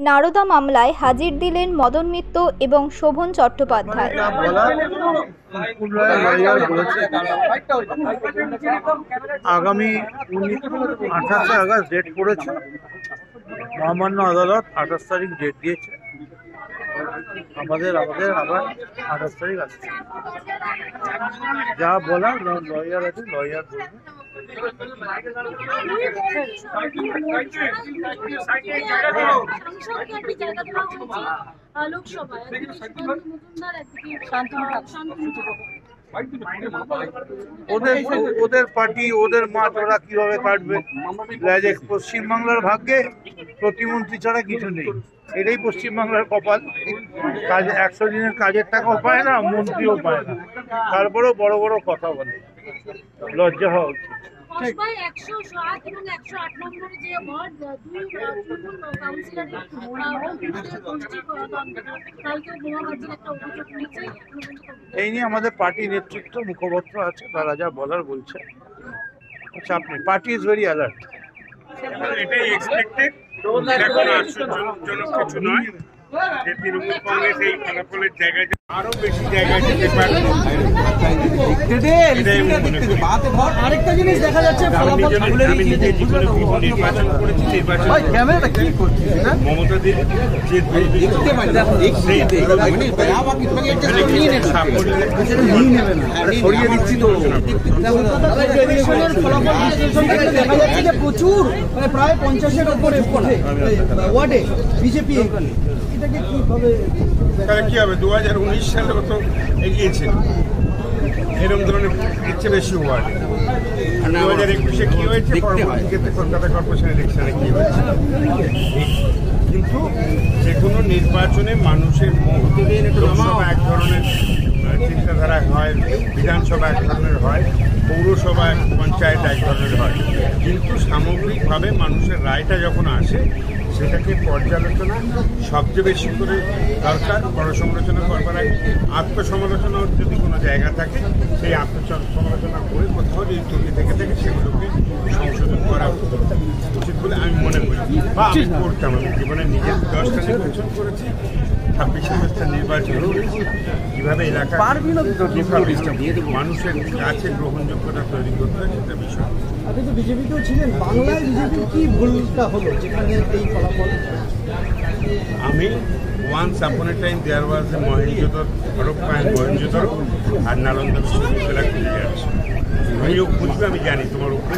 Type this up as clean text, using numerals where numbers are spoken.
নারদা মামলায় হাজির দিলেন মদন মিত্র এবং শোভন চট্টোপাধ্যায়। আগামী 28 আগস্ট ডেট পড়েছে, মহামান্য আদালত 28 তারিখ ডেট দিয়েছে। আমাদের আবার 28 তারিখ আসছে। যা বলার লয়ার আছে, লয়ার বলবে। ওদের পার্টি, ওদের মাঠ, ওরা কিভাবে কাটবে। পশ্চিমবাংলার ভাগ্যে প্রতিমন্ত্রী ছাড়া কিছু নেই, এটাই পশ্চিমবাংলার কপাল। কাজ 100 দিনের কাজের টাকাও পায় না, মন্ত্রীও পায় না, তারপরেও বড় বড় কথা বলে। লজ্জা হওয়া উচিত। এই নিয়ে আমাদের পার্টি নেতৃত্ব, মুখপত্র আছে, তারা যা বলার বলছে। আচ্ছা, আপনি পার্টি ইজ ভেরি অ্যালার্ট। এটাই এক্সপেক্টেড, এখন আশ্চর্যজনক কিছু নয় যে তৃণমূল কংগ্রেস এই ফলাফলের জায়গায় আরো বেশি জায়গায় যেতে পারে। আরেকটা জিনিস দেখা যাচ্ছে, আমি নিজের জীবনে নির্বাচন করেছি, নির্বাচন মমতা দিদি যে প্রচুর প্রায় 50-এর উপরে ওয়ার্ডে বিজেপি, এটাকে কিভাবে কি হবে? 2019 সালে তো এগিয়েছে এরকম ধরনের ইচ্ছে বেশি ওয়ার্ড। 2021-এ কি হয়েছে, পরবর্তীতে কলকাতা কর্পোরেশন ইলেকশনে কি হয়েছে। কিন্তু যে কোনো নির্বাচনে মানুষের লোকসভা এক ধরনের চিন্তাধারা হয়, বিধানসভা এক ধরনের হয়, পৌরসভা পঞ্চায়েত এক ধরনের হয়, কিন্তু সামগ্রিকভাবে মানুষের রায়টা যখন আসে সেটাকে পর্যালোচনা সবচেয়ে বেশি করে দরকার। পরসমালোচনা করবার আগে আত্মসমালোচনার যদি কোনো জায়গা থাকে, সেই আত্মসমালোচনা করে কোথাও যদি ত্রুটি থেকে থাকে সেগুলোকে সংশোধন করা উচিত বলে আমি মনে করি, বা আমি করতাম। আমি জীবনে নিজের 10টা নির্বাচন করেছি, 26 নির্বাচন করেছি। কীভাবে এলাকা মানুষের কাছে গ্রহণযোগ্যতা তৈরি করতে হয় সেটা বিষয়। আপনি তো বিজেপিতেও ছিলেন, বাংলায় বিজেপির কি ভুলটা হলো যেখানে এই ফলাফল? আমি once upon a time there was a Mohenjo-daro, Harappa and Mohenjo-daro, আর নালন্দা বিশ্ববিদ্যালয় খুঁজে যাচ্ছে। আমিও খুঁজবে, আমি জানি তোমার উপরে।